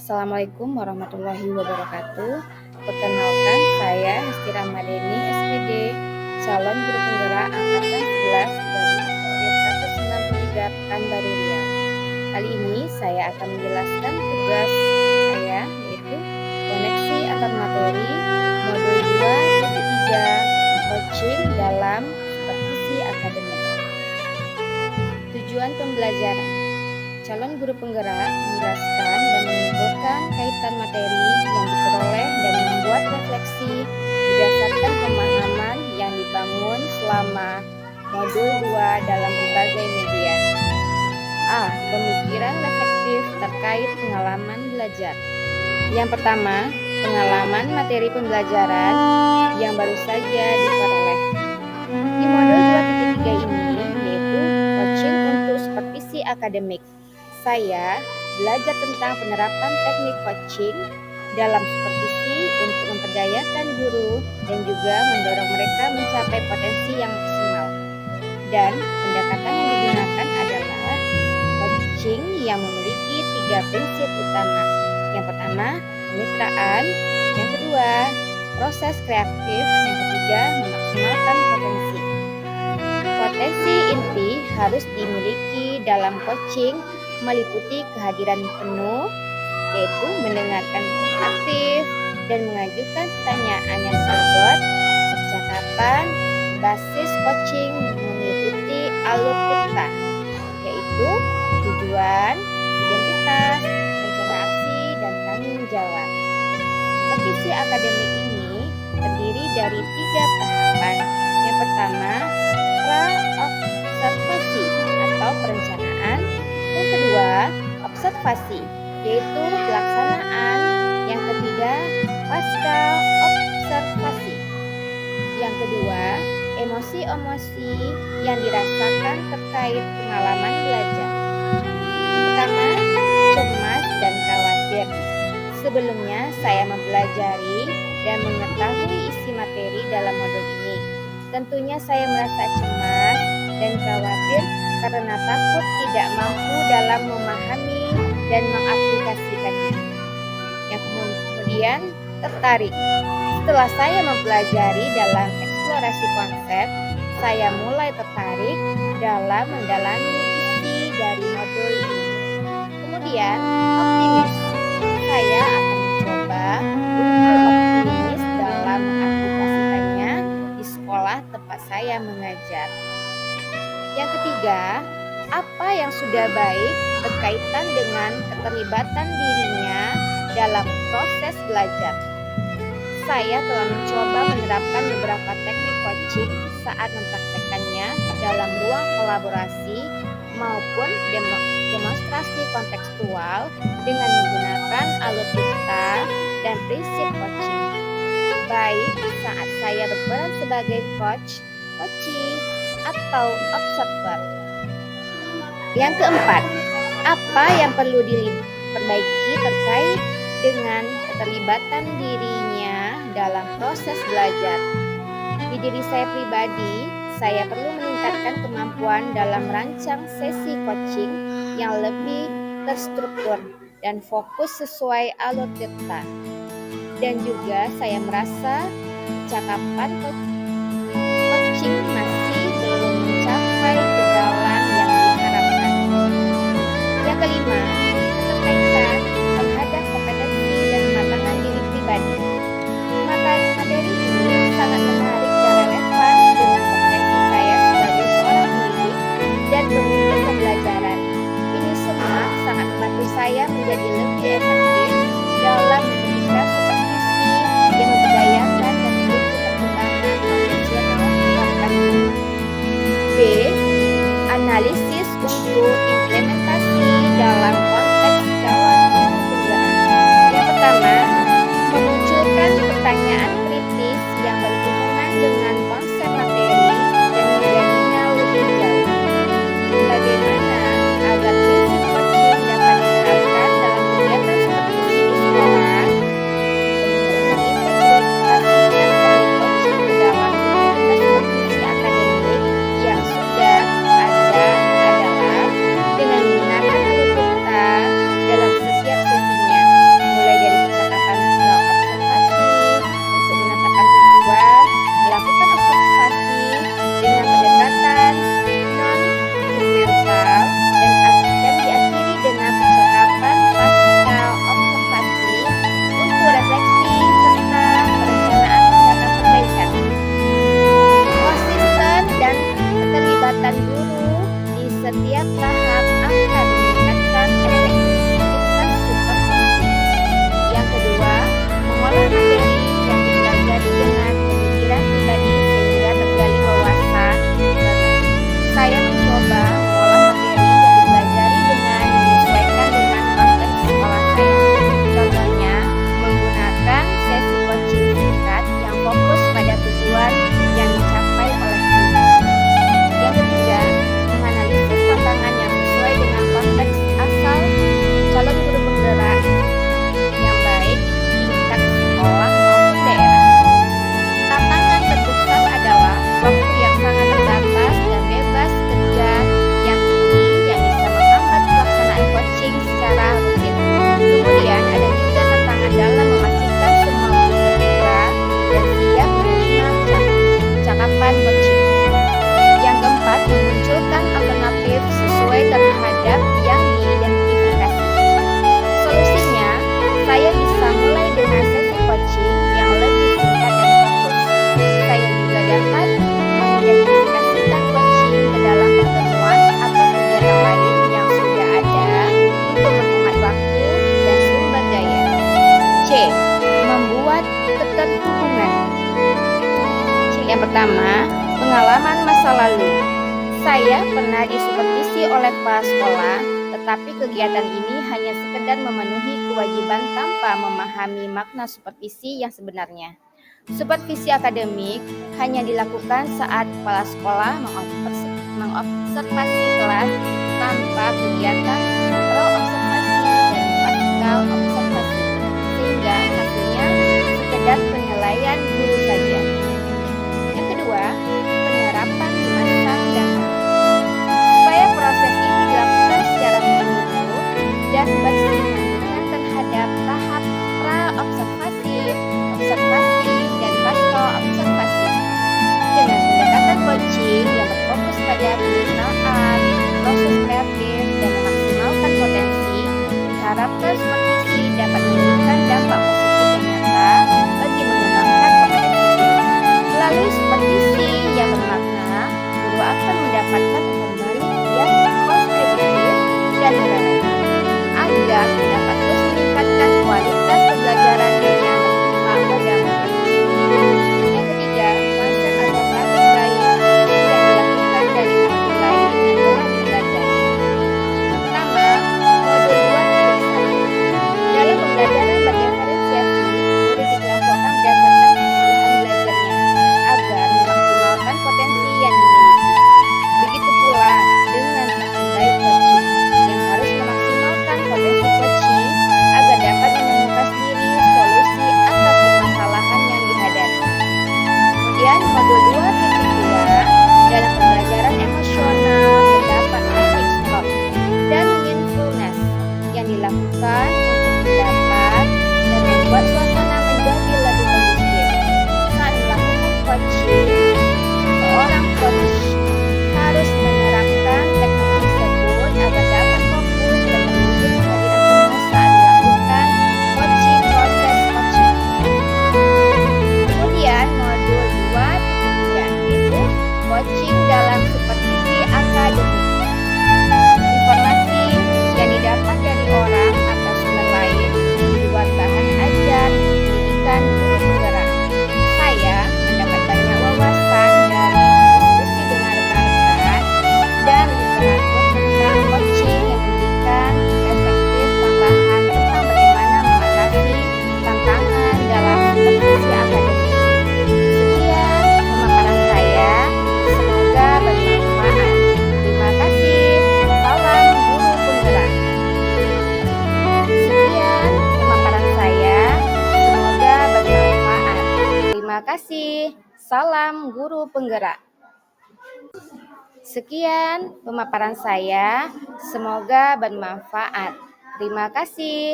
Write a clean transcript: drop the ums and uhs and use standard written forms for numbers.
Assalamualaikum warahmatullahi wabarakatuh. Perkenalkan, saya Hesti Ramadeni, SPD, calon guru penggerak angkatan 11 dari D193 Pekanbaru Riau. Kali ini saya akan menjelaskan tugas saya, yaitu koneksi antar materi modul 2.3 coaching dalam supervisi akademik. Tujuan pembelajaran: calon guru penggerak menjelaskan dan menyimpulkan kaitan materi yang diperoleh dan membuat refleksi berdasarkan pemahaman yang dibangun selama modul 2 dalam berbagai media. A. Pemikiran reflektif terkait pengalaman belajar. Yang pertama, pengalaman materi pembelajaran yang baru saja diperoleh. Di modul 2.3 ini, yaitu coaching untuk supervisi akademik, saya belajar tentang penerapan teknik coaching dalam supervisi untuk memperdayakan guru dan juga mendorong mereka mencapai potensi yang maksimal. Dan pendekatan yang digunakan adalah coaching yang memiliki 3 prinsip utama. Yang pertama, kemitraan. Yang kedua, proses kreatif. Yang ketiga, memaksimalkan potensi. Potensi inti harus dimiliki dalam coaching meliputi kehadiran penuh, yaitu mendengarkan aktif dan mengajukan pertanyaan yang berbobot, percakapan, basis coaching mengikuti alur cerita, yaitu tujuan, identitas, rencana aksi, dan tanggung jawab. Supervisi akademik ini terdiri dari 3 tahapan. Yang pertama, pra-observasi atau perencanaan. Yang kedua, observasi, yaitu pelaksanaan. Yang ketiga, pasca observasi. Yang kedua, emosi-emosi yang dirasakan terkait pengalaman belajar. Yang pertama, cemas dan khawatir. Sebelumnya saya mempelajari dan mengetahui isi materi dalam modul ini. Tentunya saya merasa cemas dan khawatir karena takut tidak mampu dalam memahami dan mengaplikasikannya. Yang kemudian tertarik. Setelah saya mempelajari dalam eksplorasi konsep, saya mulai tertarik dalam mendalami isi dari modul ini. Kemudian optimis. Saya akan mencoba untuk optimis dalam mengaplikasikannya di sekolah tempat saya mengajar. Yang ketiga, apa yang sudah baik berkaitan dengan keterlibatan dirinya dalam proses belajar. Saya telah mencoba menerapkan beberapa teknik coaching saat mempraktekkannya dalam ruang kolaborasi maupun demonstrasi kontekstual dengan menggunakan alur cerita dan prinsip coaching. Baik saat saya berperan sebagai coach, coachee, atau observer. Yang keempat, apa yang perlu diperbaiki terkait dengan keterlibatan dirinya dalam proses belajar. Di diri saya pribadi, saya perlu meningkatkan kemampuan dalam merancang sesi coaching yang lebih terstruktur dan fokus sesuai alur cerita. Dan juga saya merasa cakapan coaching masih belum mencapai kedalam yang diharapkan. Yang kelima, keterkaitan terhadap kompetensi dan kematangan diri pribadi. Materi ini sangat menarik dan relevan dengan kompetensi saya sebagai seorang pendidik dan pemimpin pembelajaran. Ini semua sangat membantu saya menjadi lebih efektif dalam memberikan supervisi yang memberdayakan dan mendukung perkembangan profesional perangkat. B. Analisis untuk implementasi dalam konteks calon guru penggerak. Yang pertama, memunculkan pertanyaan kritis yang berhubungan dengan konsep materi dan menjadinya lebih jauh. Bagaimana agar prinsip coaching dapat diterapkan dalam kegiatan supervisi di sekolah memperkuat hubungan. Yang pertama, pengalaman masa lalu. Saya pernah disupervisi oleh kepala sekolah, tetapi kegiatan ini hanya sekedar memenuhi kewajiban tanpa memahami makna supervisi yang sebenarnya. Supervisi akademik hanya dilakukan saat kepala sekolah mengobservasi kelas tanpa kegiatan pro-observasi dan praktikal observasi, sehingga hasilnya sekedar penilaian guru saja. Yang kedua, penerapan di masa mendatang. Supaya proses ini dilakukan secara menyeluruh dan berkesinambungan terhadap tahap pra-observasi, observasi, dan pasca-observasi. Dengan pendekatan coaching yang berfokus pada penyertaan, proses kreatif, dan memaksimalkan potensi, diharapkan supervisi dapat memberikan dampak positif yang nyata bagi mengembangkan kompetensi guru. Melalui supervisi yang bermakna, guru akan mendapatkan umpan balik yang konstruktif dan relevan agar dapat terus meningkatkan kualitas pembelajarannya yang berpihak pada murid. Yang ketiga, konsep atau praktik baik yang dilakukan dari mulai dengan telah dipelajari. Pertama, modul 2.1. Dalam pembelajaran berdiferensiasi, murid dikelompokkan berdasarkan kesalahan belajarnya agar memaksimalkan potensi yang dimiliki. Begitu pula dengan praktik baik coaching yang harus memaksimalkan potensi coaching agar dapat menemukan sendiri solusi atas permasalahan yang dihadapi. Kemudian modul 2.2 dalam pembelajaran emosional terdapat teknik stop dan mindfulness yang dilakukan untuk mendapat dan membuat suasana menjadi lebih kondusif. Saat melakukan coaching, seorang coach harus menerapkan teknik tersebut agar dapat fokus dan menunjuk kehadiran penuh saat melakukan coaching, proses coaching. Kemudian modul 2.3 yaitu coaching dalam supervisi akademik. Informasi yang didapat dari orang atau sumber lain di luar bahan ajar pendidikan guru penggerak. Saya mendapat banyak wawasan dari diskusi dengan rekan-rekan dan literatur tentang coaching yang memberikan perspektif tambahan tentang bagaimana mengatasi tantangan dalam supervisi akademik. Sekian pemaparan saya, semoga bermanfaat. Terima kasih. Salam guru penggerak. Sekian pemaparan saya, semoga bermanfaat. Terima kasih. Salam guru penggerak. Sekian pemaparan saya, semoga bermanfaat. Terima kasih.